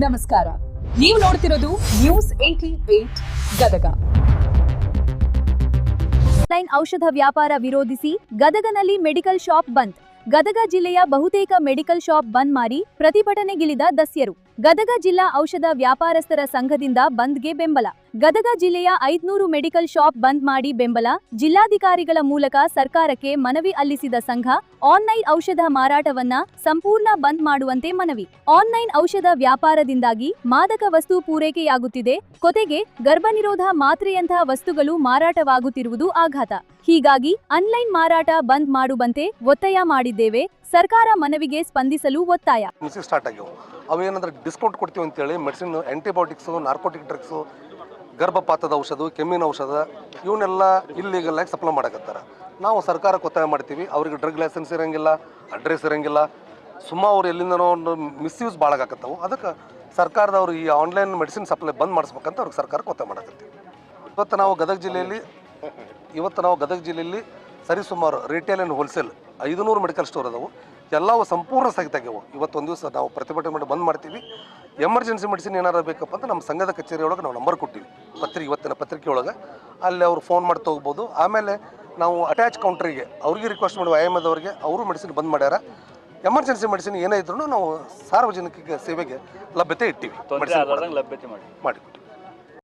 ನಮಸ್ಕಾರ, ನೀವು ನೋಡ್ತಿರೋದು news 88 Gadag. Online ಔಷಧ ವ್ಯಾಪಾರ ವಿರೋಧಿಸಿ ಗದಗನಲ್ಲಿ ಮೆಡಿಕಲ್ ಶಾಪ್ ಬಂದ್. ಗದಗ ಜಿಲ್ಲೆಯ ಬಹುತೇಕ ಮೆಡಿಕಲ್ ಶಾಪ್ ಬಂದ್ ಮಾಡಿ ಪ್ರತಿಭಟನೆಗಿಳಿದ ದಸ್ಯರು. ಗದಗ ಜಿಲ್ಲಾ ಔಷಧ ವ್ಯಾಪಾರಸ್ಥರ ಸಂಘದಿಂದ ಬಂದ್ಗೆ ಬೆಂಬಲ. ಗದಗ ಜಿಲ್ಲೆಯ 500 ಮೆಡಿಕಲ್ ಶಾಪ್ ಬಂದ್ ಮಾಡಿ ಬೆಂಬಲ. ಜಿಲ್ಲಾಧಿಕಾರಿಗಳ ಮೂಲಕ ಸರ್ಕಾರಕ್ಕೆ ಮನವಿ ಅಲ್ಲಿಸಿದ ಸಂಘ ಆನ್ಲೈನ್ ಔಷಧ ಮಾರಾಟವನ್ನ ಸಂಪೂರ್ಣ ಬಂದ್ ಮಾಡುವಂತೆ ಮನವಿ. ಆನ್ಲೈನ್ ಔಷಧ ವ್ಯಾಪಾರದಿಂದಾಗಿ ಮಾದಕ ವಸ್ತು ಪೂರೈಕೆಯಾಗುತ್ತಿದೆ, ಕೊತೆಗೆ ಗರ್ಭನಿರೋಧ ಮಾತ್ರೆಯಂತಹ ವಸ್ತುಗಳು ಮಾರಾಟವಾಗುತ್ತಿರುವುದು ಆಘಾತ. ಹೀಗಾಗಿ ಆನ್ಲೈನ್ ಮಾರಾಟ ಬಂದ್ ಮಾಡುವಂತೆ ಒತ್ತಾಯ ಮಾಡಿದ್ದೇವೆ. ಸರ್ಕಾರ ಮನವಿಗೆ ಸ್ಪಂದಿಸಲು ಒತ್ತಾಯ. ಸ್ಟಾರ್ಟ್ ಆಗ್ಯಾವ ಅವೇನಂದ್ರೆ ಡಿಸ್ಕೌಂಟ್ ಕೊಡ್ತೀವಿ ಅಂತೇಳಿ ಮೆಡಿಸಿನ್, ಆಂಟಿಬಯೋಟಿಕ್ಸು, ನಾರ್ಕೋಟಿಕ್ ಡ್ರಗ್ಸು, ಗರ್ಭಪಾತದ ಔಷಧ, ಕೆಮ್ಮಿನ ಔಷಧ ಇವನ್ನೆಲ್ಲ ಇಲ್ಲಿಗಲ್ ಆಗಿ ಸಪ್ಲೈ ಮಾಡಕತ್ತಾರ. ನಾವು ಸರ್ಕಾರಕ್ಕೆ ಒತ್ತಾಯ ಮಾಡ್ತೀವಿ. ಅವ್ರಿಗೆ ಡ್ರಗ್ ಲೈಸೆನ್ಸ್ ಇರೋಂಗಿಲ್ಲ, ಅಡ್ರೆಸ್ ಇರೋಂಗಿಲ್ಲ, ಅವ್ರು ಎಲ್ಲಿಂದನೋ ಒಂದು ಮಿಸ್ಯೂಸ್ ಭಾಳ ಆಗತ್ತವು. ಅದಕ್ಕೆ ಸರ್ಕಾರದವ್ರು ಈ ಆನ್ಲೈನ್ ಮೆಡಿಸಿನ್ ಸಪ್ಲೈ ಬಂದ್ ಮಾಡಿಸ್ಬೇಕಂತ ಅವ್ರಿಗೆ ಸರ್ಕಾರಕ್ಕೆ ಒತ್ತಾಯ ಮಾಡಕತ್ತೀವಿ. ಇವತ್ತು ನಾವು ಗದಗ ಜಿಲ್ಲೆಯಲ್ಲಿ ಸರಿಸುಮಾರು retail and wholesale 500 medical store ಅದಾವು. ಎಲ್ಲವೂ ಸಂಪೂರ್ಣ ಸ್ಥಗಿತಾಗ್ಯವು. ಇವತ್ತೊಂದು ದಿವಸ ನಾವು ಪ್ರತಿಭಟನೆ ಮಾಡಿ ಬಂದ್ ಮಾಡ್ತೀವಿ. ಎಮರ್ಜೆನ್ಸಿ ಮೆಡಿಸಿನ್ ಏನಾರು ಬೇಕಪ್ಪ ಅಂತ ನಮ್ಮ ಸಂಘದ ಕಚೇರಿ ಒಳಗೆ ನಾವು ನಂಬರ್ ಕೊಟ್ಟಿವಿ, ಇವತ್ತಿನ ಪತ್ರಿಕೆ ಒಳಗೆ. ಅಲ್ಲಿ ಅವ್ರು ಫೋನ್ ಮಾಡಿ ತೊಗೋಬೋದು. ಆಮೇಲೆ ನಾವು ಅಟ್ಯಾಚ್ ಕೌಂಟ್ರಿಗೆ ಅವ್ರಿಗೆ ರಿಕ್ವೆಸ್ಟ್ ಮಾಡುವ IMAದವ್ರಿಗೆ ಅವರು ಮೆಡಿಸಿನ್ ಬಂದ್ ಮಾಡ್ಯಾರ. ಎಮರ್ಜೆನ್ಸಿ ಮೆಡಿಸಿನ್ ಏನೇ ಇದ್ರೂ ನಾವು ಸಾರ್ವಜನಿಕ ಸೇವೆಗೆ ಲಭ್ಯತೆ ಇಟ್ಟಿವಿ, ಮೆಡಿಸಿನ್ ಮಾಡಿಕೊಟ್ಟಿವಿ.